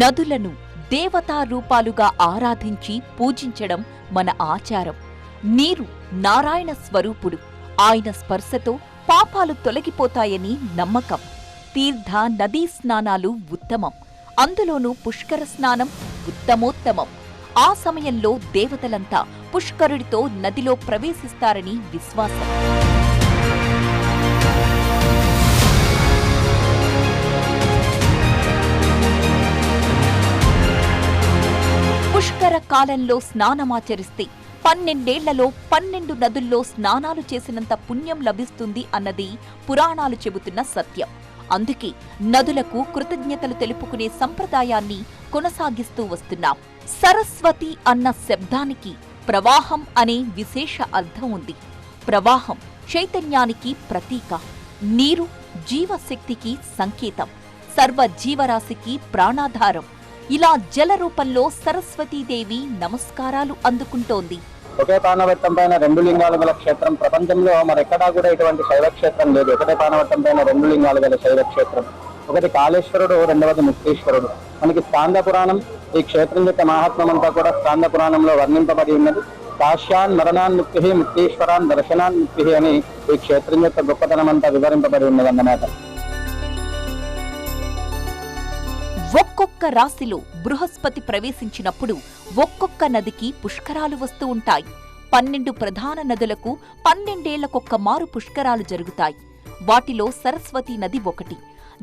నదులను దేవతా రూపాలుగా ఆరాధించి పూజించడం మన ఆచారం. నీరు నారాయణ స్వరూపుడు. ఆయన స్పర్శతో పాపాలు తొలగిపోతాయని నమ్మకం. తీర్థ నదీ స్నానాలు ఉత్తమం. అందులోనూ పుష్కర స్నానం ఉత్తమోత్తమం. ఆ సమయంలో దేవతలంతా పుష్కరుడితో నదిలో ప్రవేశిస్తారని విశ్వాసం. పుష్కర కాలంలో స్నానమాచరిస్తే 12 ఏళ్లలో 12 నదుల్లో స్నానాలు చేసినంత పుణ్యం లభిస్తుంది అన్నది పురాణాలు చెబుతున్న సత్యం. అందుకే నదులకు కృతజ్ఞతలు తెలుపుకునే సంప్రదాయాన్ని కొనసాగిస్తూ వస్తున్నాం. సరస్వతి అన్న శబ్దానికి ప్రవాహం అనే విశేష అర్థం ఉంది. ప్రవాహం చైతన్యానికి ప్రతీక. నీరు జీవశక్తికి సంకేతం. సర్వ జీవరాశికి ప్రాణాధారం. ఇలా జల రూపంలో సరస్వతీదేవి నమస్కారాలు అందుకుంటోంది. ఒకే పానవట్టం పైన 2 లింగాలు గల క్షేత్రం ప్రపంచంలో మరెక్కడా కూడా ఇటువంటి శైవ క్షేత్రం లేదు. ఒకటే పానవట్టం పైన 2 లింగాలు గల శైవ క్షేత్రం. ఒకటి కాళేశ్వరుడు, రెండవది ముక్తేశ్వరుడు. మనకి స్కాంద పురాణం ఈ క్షేత్రం యొక్క మహాత్మ్యం అంతా కూడా స్కాంద పురాణంలో వర్ణింపబడి ఉన్నది. కాశ్యాన్ మరణాన్ ముక్తి, ముక్తీశ్వరాన్ దర్శనాన్ ముక్తి అని ఈ క్షేత్రం యొక్క గొప్పతనం అంతా వివరింపబడి ఉన్నదన్నమాట. ఒక్కొక్క రాశిలో బృహస్పతి ప్రవేశించినప్పుడు ఒక్కొక్క నదికి పుష్కరాలు వస్తూ ఉంటాయి. 12 ప్రధాన నదులకు 12 ఏళ్లకొక్క మారు పుష్కరాలు జరుగుతాయి. వాటిలో సరస్వతీ నది ఒకటి.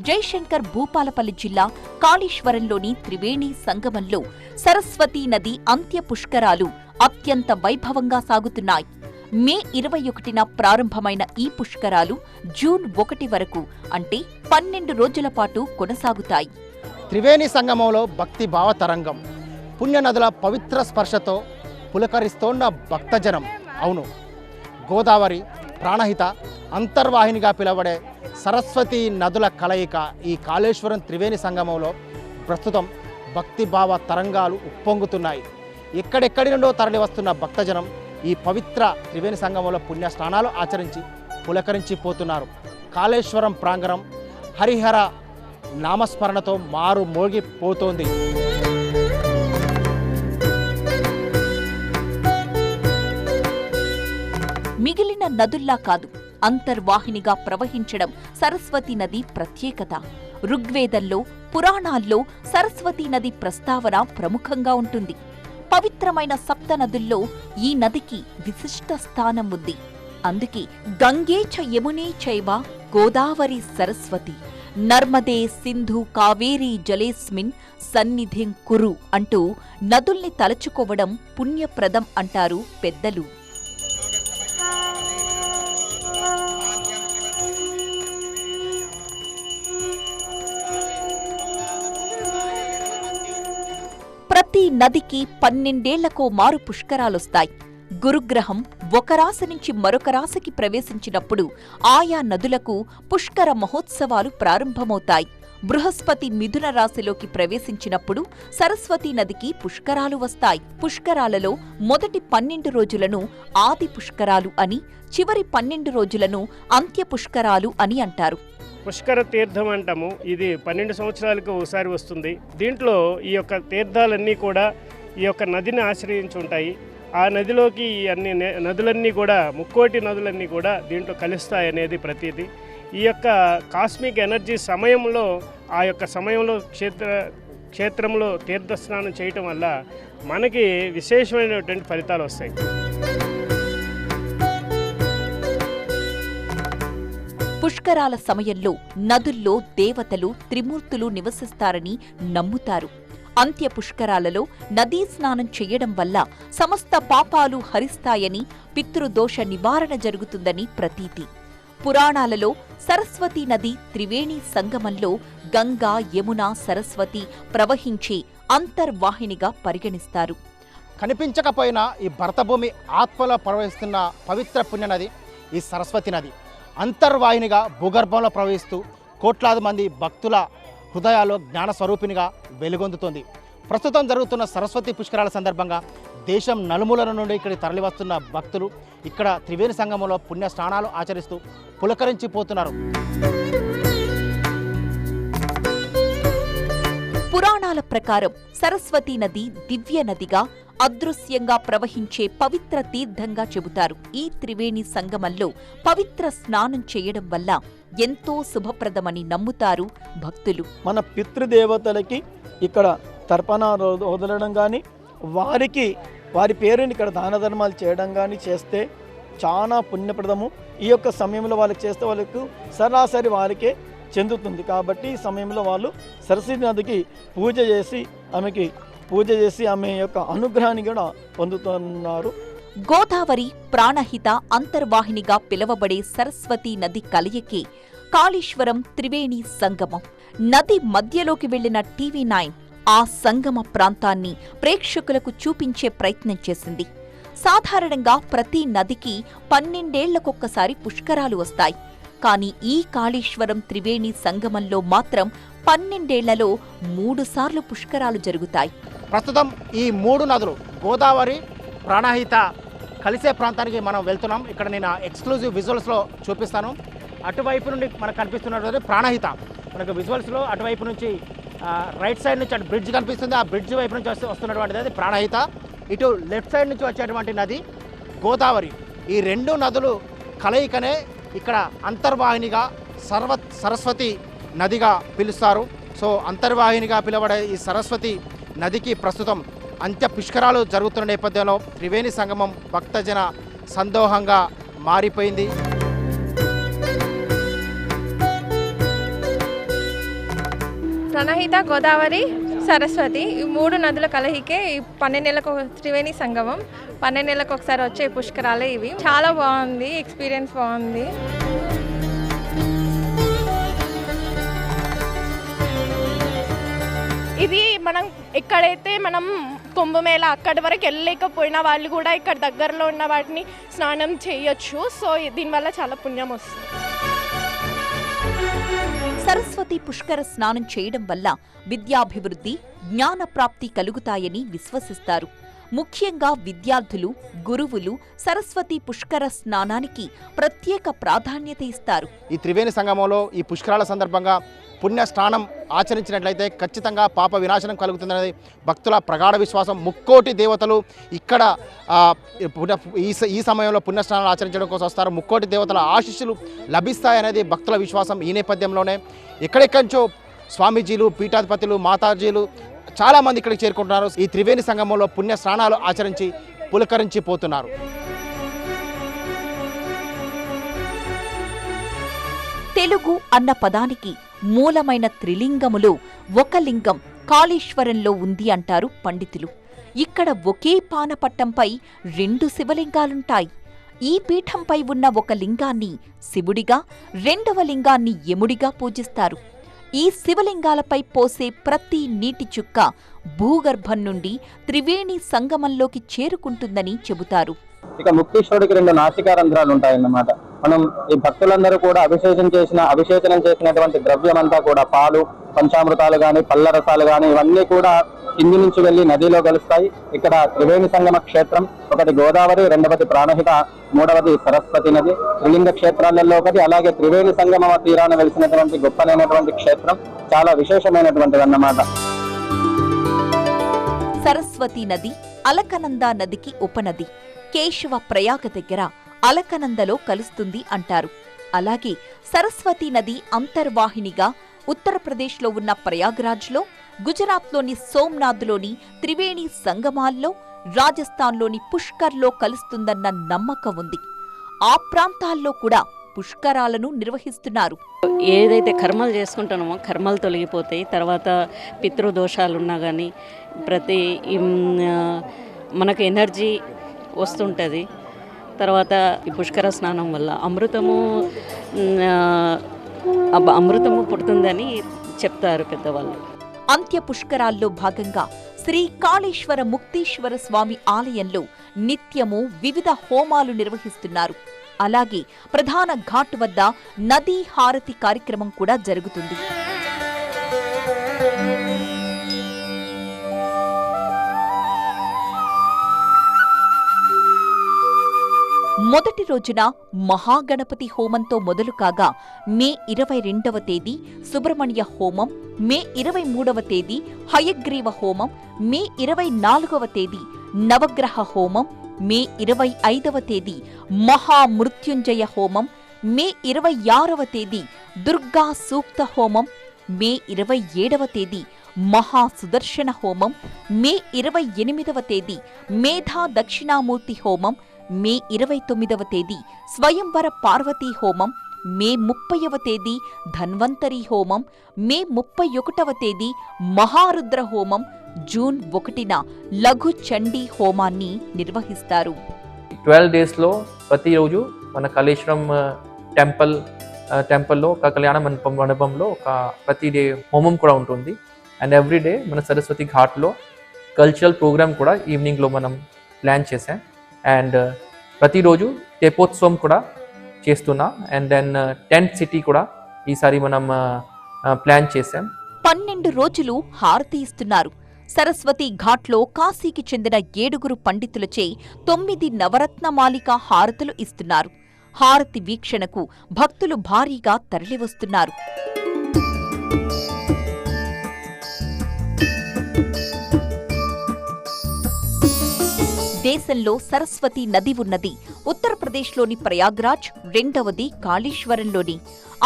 జయశంకర్ భూపాలపల్లి జిల్లా కాళేశ్వరంలోని త్రివేణి సంగమంలో సరస్వతీ నది అంత్య పుష్కరాలు అత్యంత వైభవంగా సాగుతున్నాయి. మే 21న ప్రారంభమైన ఈ పుష్కరాలు జూన్ 1 వరకు అంటే 12 రోజుల పాటు కొనసాగుతాయి. త్రివేణి సంగమంలో భక్తి భావ తరంగం. పుణ్యనదుల పవిత్ర స్పర్శతో పులకరిస్తోన్న భక్తజనం. అవును, గోదావరి, ప్రాణహిత, అంతర్వాహినిగా పిలువబడే సరస్వతి నదుల కలయిక ఈ కాళేశ్వరం త్రివేణి సంగమంలో ప్రస్తుతం భక్తి భావ తరంగాలు ఉప్పొంగుతున్నాయి. ఎక్కడెక్కడి నుండో తరలి వస్తున్న భక్తజనం ఈ పవిత్ర త్రివేణి సంగమంలో పుణ్య స్నానాలు ఆచరించి పులకరించిపోతున్నారు. కాళేశ్వరం ప్రాంగణం హరిహర నామస్మరణతో మారు మోగిపోతోంది. మిగిలిన నదుల్లా కాదు, అంతర్వాహినిగా ప్రవహించడం సరస్వతీ నది ప్రత్యేకత. ఋగ్వేదంలో, పురాణాల్లో సరస్వతీ నది ప్రస్తావన ప్రముఖంగా ఉంటుంది. పవిత్రమైన సప్త నదుల్లో ఈ నదికి విశిష్ట స్థానం ఉంది. అందుకే గంగే చ యమునే చైవ గోదావరి సరస్వతి నర్మదే సింధు కావేరీ జలేస్మిన్ సన్నిధిం కురు అంటూ నదుల్ని తలచుకోవడం పుణ్యప్రదం అంటారు పెద్దలు. ప్రతి నదికి 12 ఏళ్లకో మారు పుష్కరాలొస్తాయి. గురుగ్రహం ఒక రాశి నుంచి మరొక రాశికి ప్రవేశించినప్పుడు ఆయా నదులకు పుష్కర మహోత్సవాలు ప్రారంభమవుతాయి. బృహస్పతి మిథున రాశిలోకి ప్రవేశించినప్పుడు సరస్వతీ నదికి పుష్కరాలు వస్తాయి. పుష్కరాలలో మొదటి 12 రోజులను ఆది పుష్కరాలు అని, చివరి 12 రోజులను అంత్య పుష్కరాలు అని అంటారు. పుష్కర తీర్థం అంటాము. ఇది 12 సంవత్సరాలకు ఒకసారి వస్తుంది. దీంట్లో ఈ యొక్క తీర్థాలన్నీ కూడా ఈ యొక్క నదిని ఆశ్రయించి ఉంటాయి. ఆ నదిలోకి అన్ని నదులన్నీ కూడా, ముక్కోటి నదులన్నీ కూడా దీంట్లో కలుస్తాయనేది ప్రతీది. ఈ యొక్క కాస్మిక్ ఎనర్జీ సమయంలో, ఆ యొక్క సమయంలో క్షేత్రంలో తీర్థస్నానం చేయటం వల్ల మనకి విశేషమైనటువంటి ఫలితాలు వస్తాయి. పుష్కరాల సమయంలో నదుల్లో దేవతలు, త్రిమూర్తులు నివసిస్తారని నమ్ముతారు. అంత్య పుష్కరాలలో నదీ స్నానం చేయడం వల్ల సమస్త పాపాలు హరిస్తాయని, పితృదోష నివారణ జరుగుతుందని ప్రతీతి. పురాణాలలో సరస్వతీ నది త్రివేణి సంగమంలో గంగా, యమున, సరస్వతి ప్రవహించే అంతర్వాహినిగా పరిగణిస్తారు. కనిపించకపోయినా ఈ భరతభూమి ఆత్మలో ప్రవహిస్తున్న పవిత్ర పుణ్యనది ఈ సరస్వతి నది. అంతర్వాహినిగా భూగర్భంలో ప్రవహిస్తూ కోట్లాది మంది భక్తుల హృదయాల్లో జ్ఞాన స్వరూపినిగా వెలుగొందుతోంది. ప్రస్తుతం జరుగుతున్న సరస్వతి పుష్కరాల సందర్భంగా దేశం నలుమూలల నుండి ఇక్కడికి తరలివస్తున్న భక్తులు ఇక్కడ త్రివేణి సంగమంలో పుణ్య స్నానాలు ఆచరిస్తూ పులకరించిపోతున్నారు. పురాణాల పురాణాల ప్రకారం సరస్వతీ నది దివ్య నదిగా అదృశ్యంగా ప్రవహించే పవిత్ర తీర్థంగా చెబుతారు. ఈ త్రివేణి సంగమంలో పవిత్ర స్నానం చేయడం వల్ల ఎంతో శుభప్రదమని నమ్ముతారు భక్తులు. మన పితృదేవతలకి ఇక్కడ తర్పణ వదలడం కానీ, వారి పేరుని ఇక్కడ దాన ధర్మాలు చేయడం కానీ చేస్తే చాలా పుణ్యప్రదము. ఈ యొక్క సమయంలో వాళ్ళకి చేస్తే వాళ్ళకు సరాసరి వారికే చెందుతుంది. కాబట్టి ఈ సమయంలో వాళ్ళు సరస్వతి నదికి పూజ చేసి ఆమె యొక్క అనుగ్రహాన్ని కూడా పొందుతున్నారు. గోదావరి ప్రాణహిత అంతర్వాహినిగా పిలువబడే సరస్వతీ నది కలయికే కాళేశ్వరం త్రివేణి సంగమం. నది మధ్యలోకి వెళ్లిన TV9 ఆ సంగమ ప్రాంతాన్ని ప్రేక్షకులకు చూపించే ప్రయత్నం చేసింది. సాధారణంగా ప్రతి నదికి 12 ఏళ్లకొక్కసారి పుష్కరాలు వస్తాయి. కానీ ఈ కాళేశ్వరం త్రివేణి సంగమంలో మాత్రం 12 ఏళ్లలో 3 సార్లు పుష్కరాలు జరుగుతాయి. ప్రస్తుతం ఈ 3 నదులు గోదావరి, ప్రాణహిత కలిసే ప్రాంతానికి మనం వెళ్తున్నాం. ఇక్కడ నేను ఎక్స్క్లూజివ్ విజువల్స్లో చూపిస్తాను. అటువైపు నుండి మనకు కనిపిస్తున్నటువంటి ప్రాణహిత, మనకు విజువల్స్లో అటువైపు నుంచి రైట్ సైడ్ నుంచి అటు బ్రిడ్జ్ కనిపిస్తుంది. ఆ బ్రిడ్జ్ వైపు నుంచి వస్తున్నటువంటిది అది ప్రాణహిత. ఇటు లెఫ్ట్ సైడ్ నుంచి వచ్చేటువంటి నది గోదావరి. ఈ 2 నదులు కలయికనే ఇక్కడ అంతర్వాహినిగా సరస్వతి నదిగా పిలుస్తారు. సో అంతర్వాహినిగా పిలువబడే ఈ సరస్వతి నదికి ప్రస్తుతం అంత్య పుష్కరాలు జరుగుతున్న నేపథ్యంలో త్రివేణి సంగమం భక్తజన సందోహంగా మారిపోయింది. ప్రాణహిత, గోదావరి, సరస్వతి ఈ 3 నదుల కలయికే ఈ 12 నెలలకు త్రివేణి సంగమం. 12 నెలలకు ఒకసారి వచ్చే పుష్కరాలే ఇవి. చాలా బాగుంది, ఎక్స్పీరియన్స్ బాగుంది. ఇది మనం ఎక్కడైతే మనం కుంభమేళ అక్కడి వరకు వెళ్ళలేకపోయినా వాళ్ళు కూడా ఇక్కడ దగ్గరలో ఉన్న వాటిని స్నానం చేయొచ్చు. సో దీనివల్ల చాలా పుణ్యం వస్తుంది. సరస్వతి పుష్కర స్నానం చేయడం వల్ల విద్యాభివృద్ధి, జ్ఞానప్రాప్తి కలుగుతాయని విశ్వసిస్తారు. ముఖ్యంగా విద్యార్థులు, గురువులు సరస్వతి పుష్కర స్నానానికి ప్రత్యేక ప్రాధాన్యత ఇస్తారు. ఈ త్రివేణి సంగమంలో ఈ పుష్కరాల సందర్భంగా పుణ్య స్నానం ఆచరించినట్లయితే ఖచ్చితంగా పాప వినాశనం కలుగుతుందనేది భక్తుల ప్రగాఢ విశ్వాసం. 3,000,000 దేవతలు ఇక్కడ ఈ సమయంలో పుణ్యస్నానాలు ఆచరించడం కోసం వస్తారు. 3,000,000 దేవతల ఆశీస్సులు లభిస్తాయనేది భక్తుల విశ్వాసం. ఈ నేపథ్యంలోనే ఎక్కడెక్కడిచో స్వామీజీలు, పీఠాధిపతులు, మాతాజీలు చాలామంది ఇక్కడికి చేరుకుంటున్నారు. ఈ త్రివేణి సంగమంలో పుణ్య స్నానాలు ఆచరించి పులకరించిపోతున్నారు. తెలుగు అన్న పదానికి మూలమైన త్రిలింగములో ఒక లింగం కాళేశ్వరంలో ఉంది అంటారు పండితులు. ఇక్కడ ఒకే పానపట్టంపై 2 శివలింగాలుంటాయి. ఈ పీఠంపై ఉన్న ఒక లింగాన్ని శివుడిగా, 2వ లింగాన్ని యముడిగా పూజిస్తారు. ఈ శివలింగాలపై పోసే ప్రతి నీటి చుక్క భూగర్భం నుండి త్రివేణి సంగమంలోకి చేరుకుంటుందని చెబుతారు. ఇక ముక్తీశ్వరుడికి 2 నాసికారంధ్రాలు ఉంటాయన్నమాట. మనం ఈ భక్తులందరూ కూడా అభిషేచనం చేసినటువంటి ద్రవ్యం అంతా కూడా పాలు, పంచామృతాలు గాని, పళ్ళ రసాలు గాని ఇవన్నీ కూడా కింది నుంచి వెళ్లి నదిలో కలుస్తాయి. ఇక్కడ త్రివేణి సంగమ క్షేత్రం, ఒకటి గోదావరి, 2వది ప్రాణహిత, 3వది సరస్వతి నది. త్రిలింగ క్షేత్రాలలో ఒకటి. అలాగే త్రివేణి సంగమ తీరాన వెలిసినటువంటి గొప్పనైనటువంటి క్షేత్రం, చాలా విశేషమైనటువంటిది అన్నమాట. సరస్వతి నది అలకనంద నదికి ఉపనది. కేశవ ప్రయాగ దగ్గర అలకనందలో కలుస్తుంది అంటారు. అలాగే సరస్వతి నది అంతర్వాహినిగా ఉత్తరప్రదేశ్లో ఉన్న ప్రయాగ్రాజ్లో, గుజరాత్లోని సోమ్నాథ్లోని త్రివేణి సంగమాల్లో, రాజస్థాన్లోని పుష్కర్లో కలుస్తుందన్న నమ్మకం ఉంది. ఆ ప్రాంతాల్లో కూడా పుష్కరాలను నిర్వహిస్తున్నారు. ఏదైతే కర్మలు చేసుకుంటున్నామో కర్మలు తొలగిపోతాయి. తర్వాత పితృదోషాలున్నా కానీ మనకు ఎనర్జీ వస్తుంటుంది. తర్వాత ఈ పుష్కర స్నానం వల్ల అమృతము పుడుతుందని చెప్తారు పెద్దవాళ్ళు. అంత్య పుష్కరాల్లో భాగంగా శ్రీ కాళేశ్వర ముక్తీశ్వర స్వామి ఆలయంలో నిత్యము వివిధ హోమాలు నిర్వహిస్తున్నారు. అలాగే ప్రధాన ఘాట్ వద్ద నదీ హారతి కార్యక్రమం కూడా జరుగుతుంది. మొదటి రోజున మహాగణపతి హోమంతో మొదలు కాగా మే 22వ తేదీ సుబ్రహ్మణ్య హోమం, మే 23వ తేదీ హయగ్రీవ హోమం, మే 24వ తేదీ నవగ్రహ హోమం, మే 25వ తేదీ మహామృత్యుంజయ హోమం, మే 26వ తేదీ దుర్గా సూక్త హోమం, మే 27వ తేదీ మహాసుదర్శన హోమం, మే 28వ తేదీ మేధా దక్షిణామూర్తి హోమం, మే 29వ తేదీ స్వయంవర పార్వతీ హోమం, మే 30వ తేదీ ధన్వంతరి హోమం, మే 31వ తేదీ మహారుద్ర హోమం, జూన్ 1న లఘు చండీ హోమాన్ని నిర్వహిస్తారు. 12 డేస్లో ప్రతిరోజు మన కాళేశ్వరం టెంపుల్లో ఒక కళ్యాణ మండపంలో ఒక ప్రతి డే హోమం కూడా ఉంటుంది. అండ్ ఎవ్రీడే మన సరస్వతి ఘాట్లో కల్చరల్ ప్రోగ్రామ్ కూడా ఈవినింగ్లో మనం ప్లాన్ చేసాం. అండ్ ప్రతిరోజు తెప్పోత్సవం కూడా చేస్తున్నా. అండ్ దెన్ టెంట్ సిటీ కూడా ఈసారి మనం ప్లాన్ చేసాం. 12 రోజులు హారతి ఇస్తున్నారు. సరస్వతి ఘాట్లో కాశీకి చెందిన 7 పండితులచే 9 నవరత్నమాలిక హారతులు ఇస్తున్నారు. హారతి వీక్షణకు భక్తులు భారీగా తరలివస్తున్నారు. దేశంలో సరస్వతి నది ఉన్నది. ఉత్తరప్రదేశ్లోని ప్రయాగ్రాజ్, రెండవది కాళేశ్వరంలోని.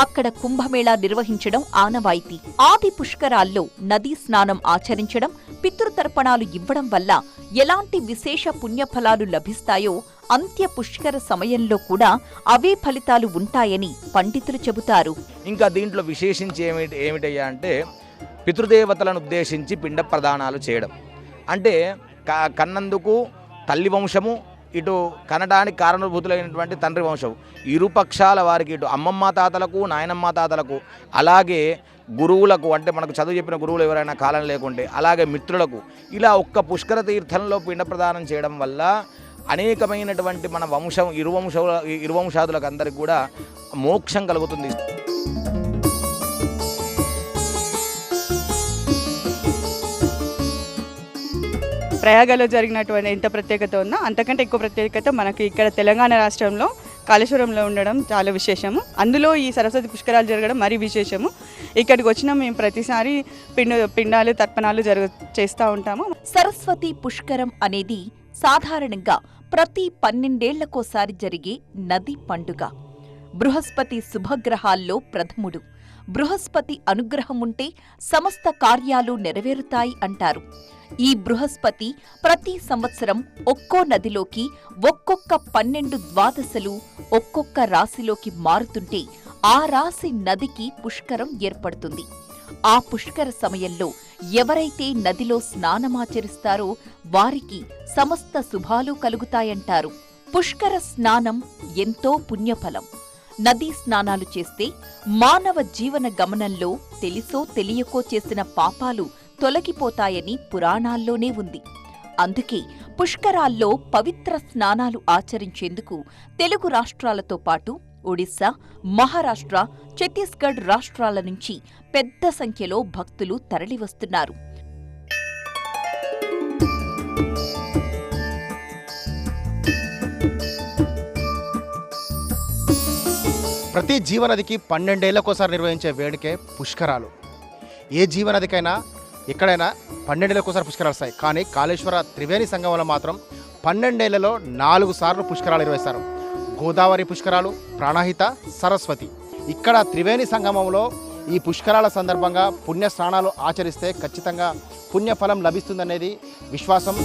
అక్కడ కుంభమేళా నిర్వహించడం ఆనవాయితీ. ఆది పుష్కరాల్లో నదీ స్నానం ఆచరించడం, పితృతర్పణాలు ఇవ్వడం వల్ల ఎలాంటి విశేష పుణ్యఫలాలు లభిస్తాయో అంత్య పుష్కర సమయంలో కూడా అవే ఫలితాలు ఉంటాయని పండితులు చెబుతారు. ఇంకా దీంట్లో విశేషించి ఏమిటయ్యా అంటే పితృదేవతలను ఉద్దేశించి పిండ ప్రదానాలు చేయడం. అంటే కన్నందుకు తల్లి వంశము, ఇటు కనడానికి కారణభూతులైనటువంటి తండ్రి వంశం, ఇరుపక్షాల వారికి, ఇటు అమ్మమ్మ తాతలకు, నాయనమ్మ తాతలకు, అలాగే గురువులకు, అంటే మనకు చదువు చెప్పిన గురువులు ఎవరైనా కాలం లేకుంటే, అలాగే మిత్రులకు, ఇలా ఒక్క పుష్కర తీర్థంలో పిండ ప్రదానం చేయడం వల్ల అనేకమైనటువంటి మన వంశం ఇరువంశాదులకు అందరికి కూడా మోక్షం కలుగుతుంది. ప్రయాగలో జరిగినటువంటి ఎంత ప్రత్యేకత ఉందో అంతకంటే ఎక్కువ ప్రత్యేకత మనకి ఇక్కడ తెలంగాణ రాష్ట్రంలో కాళేశ్వరంలో ఉండడం చాలా విశేషము. అందులో ఈ సరస్వతి పుష్కరాలు జరగడం మరీ విశేషము. ఇక్కడికి వచ్చిన మేము ప్రతిసారి పిండాలు తర్పణాలు చేస్తూ ఉంటాము. సరస్వతి పుష్కరం అనేది సాధారణంగా ప్రతి 12 ఏళ్లకోసారి జరిగే నది పండుగ. బృహస్పతి శుభగ్రహాల్లో ప్రథముడు. బృహస్పతి అనుగ్రహముంటే సమస్త కార్యాలు నెరవేరుతాయి అంటారు. ఈ బృహస్పతి ప్రతి సంవత్సరం ఒక్కో నదిలోకి ఒక్కొక్క 12 ద్వాదశలు ఒక్కొక్క రాశిలోకి మారుతుంటే ఆ రాశి నదికి పుష్కరం ఏర్పడుతుంది. ఆ పుష్కర సమయంలో ఎవరైతే నదిలో స్నానమాచరిస్తారో వారికి సమస్త శుభాలు కలుగుతాయంటారు. పుష్కర స్నానం ఎంతో పుణ్యఫలం. నదీ స్నానాలు చేస్తే మానవ జీవన గమనంలో తెలిసో తెలియకో చేసిన పాపాలు తొలగిపోతాయని పురాణాల్లోనే ఉంది. అందుకే పుష్కరాల్లో పవిత్ర స్నానాలు ఆచరించేందుకు తెలుగు రాష్ట్రాలతో పాటు ఒడిశా, మహారాష్ట్ర, ఛత్తీస్గఢ్ రాష్ట్రాల నుంచి పెద్ద సంఖ్యలో భక్తులు తరలివస్తున్నారు. ప్రతి జీవనదికి 12 ఏళ్లకోసారి నిర్వహించే వేడుకే పుష్కరాలు. ఏ జీవనదికైనా ఎక్కడైనా 12 ఏళ్లకోసారి పుష్కరాలు వస్తాయి. కానీ కాళేశ్వర త్రివేణి సంగమంలో మాత్రం 12 ఏళ్లలో 4 సార్లు పుష్కరాలు నిర్వహిస్తారు. గోదావరి పుష్కరాలు, ప్రాణహిత, సరస్వతి. ఇక్కడ త్రివేణి సంగమంలో ఈ పుష్కరాల సందర్భంగా పుణ్య స్నానాలు ఆచరిస్తే ఖచ్చితంగా పుణ్యఫలం లభిస్తుందనేది విశ్వాసం.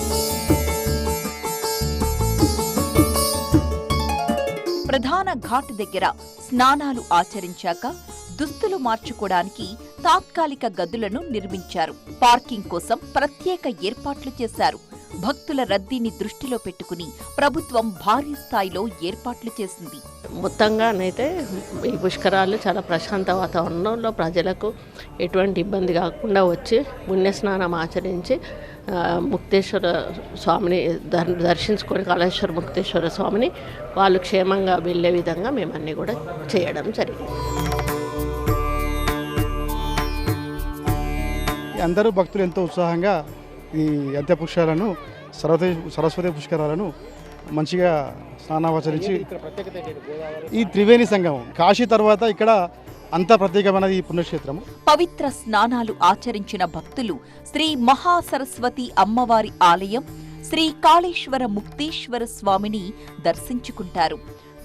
ప్రధాన ఘాట్ దగ్గర స్నానాలు ఆచరించాక దుస్తులు మార్చుకోవడానికి తాత్కాలిక గదులను నిర్మించారు. పార్కింగ్ కోసం ప్రత్యేక ఏర్పాట్లు చేశారు. భక్తుల రద్దీని దృష్టిలో పెట్టుకుని ప్రభుత్వం భారీ స్థాయిలో ఏర్పాట్లు చేసింది. మొత్తంగానైతే ఈ పుష్కరాలు చాలా ప్రశాంత వాతావరణంలో ప్రజలకు ఎటువంటి ఇబ్బంది కాకుండా వచ్చి పుణ్యస్నానం ఆచరించి ముక్తేశ్వర స్వామిని దర్శించుకొని కాళేశ్వర ముక్తేశ్వర స్వామిని వాళ్ళు క్షేమంగా వెళ్ళే విధంగా మేము అన్నీ కూడా చేయడం జరిగింది. అందరూ భక్తులు ఎంతో ఉత్సాహంగా ఈ అంత్య పుష్కరాలను సరస్వతి పుష్కరాలను మంచిగా స్నానావచరించి ఈ త్రివేణి సంగమం కాశీ తర్వాత ఇక్కడ అంత ప్రత్యేకమైనది ఈ పుణ్యక్షేత్రము. పవిత్ర స్నానాలు ఆచరించిన భక్తులు శ్రీ మహాసరస్వతి అమ్మవారి ఆలయం, శ్రీ కాళేశ్వర ముక్తేశ్వర స్వామిని దర్శించుకుంటారు.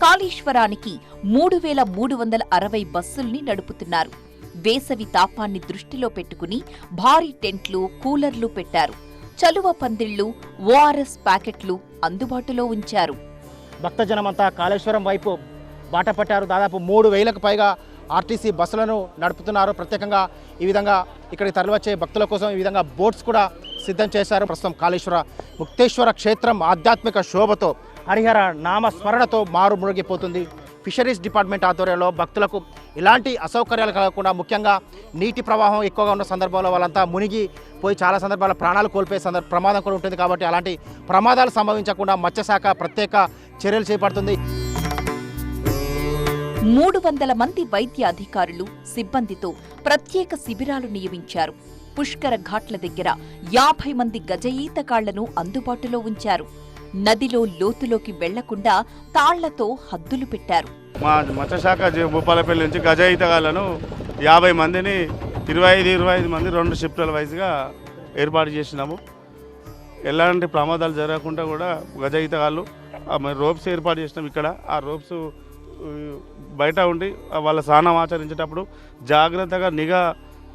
కాళేశ్వరానికి 3360 బస్సుల్ని నడుపుతున్నారు. వేసవి తాపాన్ని దృష్టిలో పెట్టుకుని భారీ టెంట్లు, కూలర్లు పెట్టారు. చలువ పందిళ్లు, ఓఆర్ఎస్ ప్యాకెట్లు అందుబాటులో ఉంచారు. భక్తజనమంతా కాళేశ్వరం వైపు బాట పట్టారు. దాదాపు 3000కు పైగా ఆర్టీసీ బస్సులను నడుపుతున్నారు. ప్రత్యేకంగా ఈ విధంగా ఇక్కడికి తరలివచ్చే భక్తుల కోసం ఈ విధంగా బోట్స్ కూడా సిద్ధం చేశారు. ప్రస్తుతం కాళేశ్వర ముక్తేశ్వర క్షేత్రం ఆధ్యాత్మిక శోభతో, హరిహర నామస్మరణతో మారుమృగిపోతుంది. ఫిషరీస్ డిపార్ట్మెంట్ ఆధ్వర్యంలో భక్తులకు ఇలాంటి అసౌకర్యాలు కలగకుండా, ముఖ్యంగా నీటి ప్రవాహం ఎక్కువగా ఉన్న సందర్భంలో వాళ్ళంతా మునిగిపోయి చాలా సందర్భాల ప్రాణాలు కోల్పోయే ప్రమాదం కూడా ఉంటుంది. కాబట్టి అలాంటి ప్రమాదాలు సంభవించకుండా మత్స్యశాఖ ప్రత్యేక చర్యలు చేపడుతుంది. 300 మంది వైద్య అధికారులు, సిబ్బందితో ప్రత్యేక శిబిరాలు నియమించారు. పుష్కర ఘాట్ల దగ్గర 50 మంది గజ ఈతగాళ్లను అందుబాటులో ఉంచారు. నదిలో లోతులోకి వెళ్లకుండా తాళ్లతో హద్దులు పెట్టారు. మా మత్స్యశాఖ భూపాలపల్లి నుంచి గజ ఈతగాళ్లను 50 మందిని 25 మంది 2 షిఫ్టుల వైజ్గా ఏర్పాటు చేసినాము. ఎలాంటి ప్రమాదాలు జరగకుండా కూడా గజ ఈతగాళ్ళు రోప్స్ ఏర్పాటు చేసినాం. ఇక్కడ ఆ రోప్స్ బయట ఉండి వాళ్ళ స్నానం ఆచరించేటప్పుడు జాగ్రత్తగా నిఘా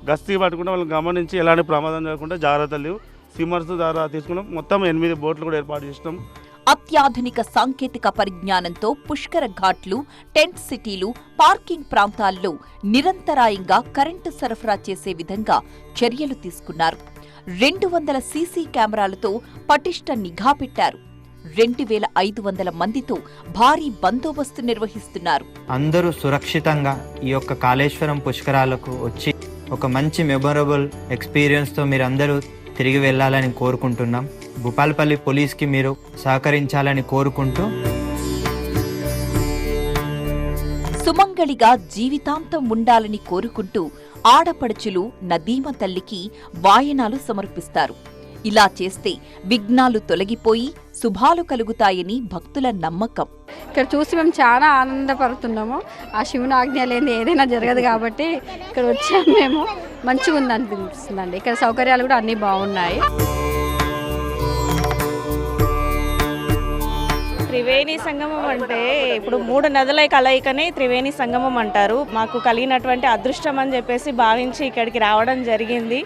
గస్తీ పట్టుకుంటే వాళ్ళని గమనించి ఎలాంటి ప్రమాదం జరగకుండా జాగ్రత్తలు స్విమ్మర్స్ ద్వారా తీసుకున్నాం. మొత్తం 8 బోట్లు కూడా ఏర్పాటు చేసినాం. అత్యాధునిక సాంకేతిక పరిజ్ఞానంతో పుష్కర ఘాట్లు, టెంట్ సిటీలు, పార్కింగ్ ప్రాంతాల్లో నిరంతరాయంగా కరెంటు సరఫరా చేసే విధంగా చర్యలు తీసుకున్నారు. 200 సీసీ కెమెరాలతో పటిష్ట నిఘా పెట్టారు. 2500 మందితో భారీ బందోబస్తు నిర్వహిస్తున్నారు. అందరూ సురక్షితంగా ఈ యొక్క కాళేశ్వరం పుష్కరాలకు వచ్చి ఒక మంచి మెమొరబుల్ ఎక్స్పీరియన్స్తో మీరు అందరూ తిరిగి వెళ్ళాలని కోరుకుంటున్నాం. భూపాలపల్లి పోలీస్కి మీరు సహకరించాలని కోరుకుంటూ, సుమంగళిగా జీవితాంతం ఉండాలని కోరుకుంటూ ఆడపడుచులు నదీమ తల్లికి వాయనాలు సమర్పిస్తారు. ఇలా చేస్తే విఘ్నాలు తొలగిపోయి శుభాలు కలుగుతాయని భక్తుల నమ్మకం. ఇక్కడ చూసి మేము చాలా ఆనందపడుతున్నాము. ఆ శివుని ఆజ్ఞ లేని ఏదైనా జరగదు కాబట్టి ఇక్కడ వచ్చాము. మేము మంచిగా ఉంది అనిపిస్తుందండి. ఇక్కడ సౌకర్యాలు కూడా అన్నీ బాగున్నాయి. త్రివేణి సంగమం అంటే ఇప్పుడు 3 నదుల కలయికనే త్రివేణి సంగమం అంటారు. మాకు కలిగినటువంటి అదృష్టం అని చెప్పేసి భావించి ఇక్కడికి రావడం జరిగింది.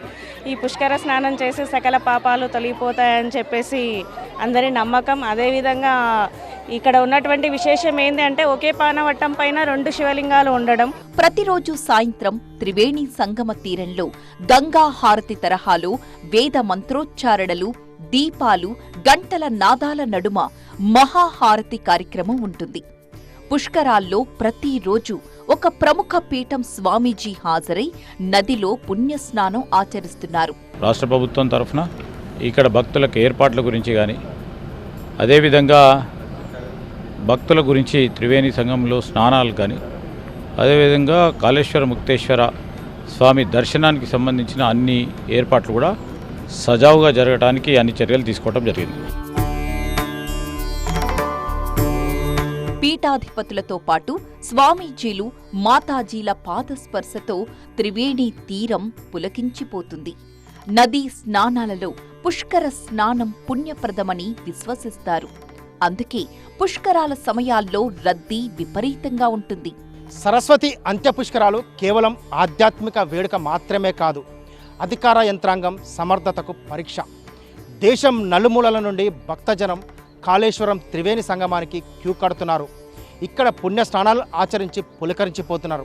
ఈ పుష్కర స్నానం చేసి సకల పాపాలు తొలగిపోతాయని చెప్పేసి అందరి నమ్మకం. అదేవిధంగా ఇక్కడ ఉన్నటువంటి విశేషం ఏంటి అంటే ఒకే పానవట్టం పైన 2 శివలింగాలు ఉండడం. ప్రతిరోజు సాయంత్రం త్రివేణి సంగమ తీరంలో గంగా హారతి తరహాలో వేద మంత్రోచ్చారణలు, దీపాలు, గంటల నాదాల నడుమ మహాహారతి కార్యక్రమం ఉంటుంది. పుష్కరాల్లో ప్రతిరోజు ఒక ప్రముఖ పీఠం స్వామీజీ హాజరై నదిలో పుణ్యస్నానం ఆచరిస్తున్నారు. రాష్ట్ర ప్రభుత్వం తరఫున ఇక్కడ భక్తులకు ఏర్పాట్ల గురించి కానీ, అదేవిధంగా భక్తుల గురించి త్రివేణి సంగంలో స్నానాలు కానీ, అదేవిధంగా కాళేశ్వర ముక్తేశ్వర స్వామి దర్శనానికి సంబంధించిన అన్ని ఏర్పాట్లు కూడా సజావుగా జరగడానికి అన్ని చర్యలు తీసుకోవడం జరిగింది. పీఠాధిపతులతో పాటు స్వామీజీలు, మాతాజీల పాదస్పర్శతో త్రివేణి తీరం పులకించిపోతుంది. నదీ స్నానాలలో పుష్కర స్నానం పుణ్యప్రదమని విశ్వసిస్తారు. అందుకే పుష్కరాల సమయాల్లో రద్దీ విపరీతంగా ఉంటుంది. సరస్వతి అంత్య పుష్కరాలు కేవలం ఆధ్యాత్మిక వేడుక మాత్రమే కాదు, అధికార యంత్రాంగం సమర్థతకు పరీక్ష. దేశం నలుమూలల నుండి భక్తజనం కాళేశ్వరం త్రివేణి సంగమానికి క్యూ కడుతున్నారు. ఇక్కడ పుణ్య స్నానాలు ఆచరించి పులకరించిపోతున్నారు.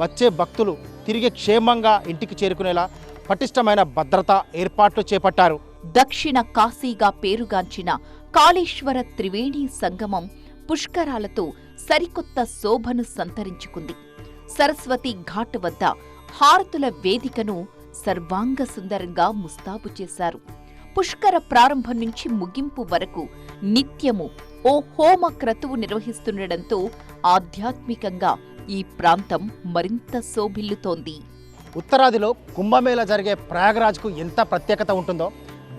వచ్చే భక్తులు తిరిగి క్షేమంగా ఇంటికి చేరుకునేలా పటిష్టమైన భద్రతా ఏర్పాట్లు చేపట్టారు. దక్షిణ కాశీగా పేరుగాంచిన కాళేశ్వర త్రివేణి సంగమం పుష్కరాలతో సరికొత్త శోభను సంతరించుకుంది. సరస్వతి ఘాట్ వద్ద హారతుల వేదికను సర్వాంగ సుందరంగా ముస్తాబు చేశారు. పుష్కర ప్రారంభం నుంచి ముగింపు వరకు నిత్యము ఓ హోమ క్రతువు నిర్వహిస్తుండటంతో ఆధ్యాత్మికంగా ఈ ప్రాంతం మరింత శోభిల్లుతోంది. ఉత్తరాదిలో కుంభమేళ జరిగే ప్రయాగరాజ్కు ఎంత ప్రత్యేకత ఉంటుందో,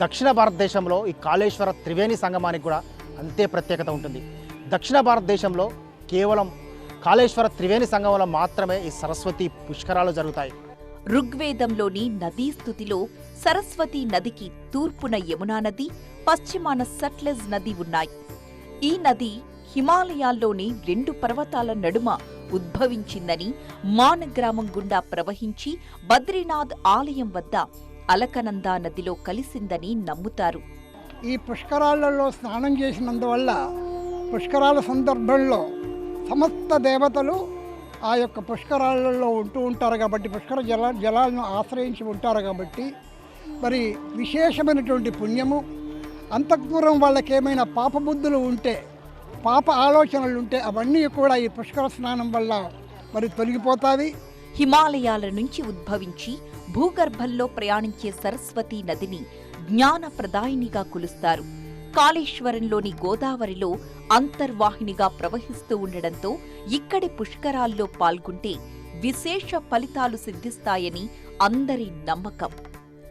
దక్షిణ భారతదేశంలో ఈ కాళేశ్వర త్రివేణి సంగమానికి కూడా అంతే ప్రత్యేకత ఉంటుంది. దక్షిణ భారతదేశంలో కేవలం కాళేశ్వర త్రివేణి సంగమంలో మాత్రమే ఈ సరస్వతి పుష్కరాలు జరుగుతాయి. ఋగ్వేదంలోని నదీ స్థుతిలో సరస్వతి నదికి తూర్పున యమునా నది, పశ్చిమాన సట్లెజ్ నది ఉన్నాయి. ఈ నది హిమాలయాల్లోని 2 పర్వతాల నడుమ ఉద్భవించిందని, మాన్ గ్రామం గుండా ప్రవహించి బద్రీనాథ్ ఆలయం వద్ద అలకనందా నదిలో కలిసిందని నమ్ముతారు. ఈ పుష్కరాలలో స్నానం చేసినందువల్ల పుష్కరాల సందర్భంలో సమస్త దేవతలు ఆ యొక్క పుష్కరాలలో ఉంటూ ఉంటారు కాబట్టి, పుష్కర జలాలను ఆశ్రయించి ఉంటారు కాబట్టి మరి విశేషమైనటువంటి పుణ్యము, అంతఃపురం వాళ్ళకి ఏమైనా పాపబుద్ధులు ఉంటే, పాప ఆలోచనలు ఉంటే అవన్నీ కూడా ఈ పుష్కర స్నానం వల్ల మరి తొలగిపోతాయి. హిమాలయాల నుంచి ఉద్భవించి భూగర్భంలో ప్రయాణించే సరస్వతీ నదిని జ్ఞానప్రదాయినిగా కొలుస్తారు. కాళేశ్వరంలోని గోదావరిలో అంతర్వాహినిగా ప్రవహిస్తూ ఉండడంతో ఇక్కడి పుష్కరాల్లో పాల్గొంటే విశేష ఫలితాలు సిద్ధిస్తాయని అందరి నమ్మకం.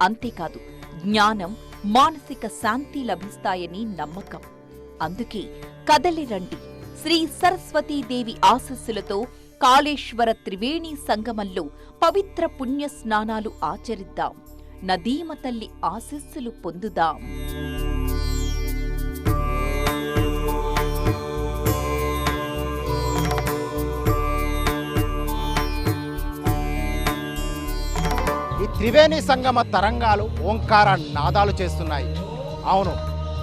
అంతేకాదు, జ్ఞానం, మానసిక శాంతి లభిస్తాయని నమ్మకం. అందుకే కదలి రండి, శ్రీ సరస్వతీదేవి ఆశస్సులతో కాళేశ్వర త్రివేణి సంగమంలో పవిత్ర పుణ్య స్నానాలు ఆచరిద్దాం, నదీమ తల్లి ఆశీస్సులు పొందుదాం. ఈ త్రివేణి సంగమ తరంగాలు ఓంకార నాదాలు చేస్తున్నాయి. అవును,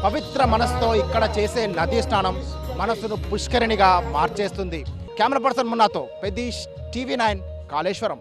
పవిత్ర మనసుతో ఇక్కడ చేసే నదీ స్నానం మనసును పుష్కరిణిగా మార్చేస్తుంది. కెమెరా పర్సన్ మున్నాతో పెద్దీష్, TV9 కాళేశ్వరం.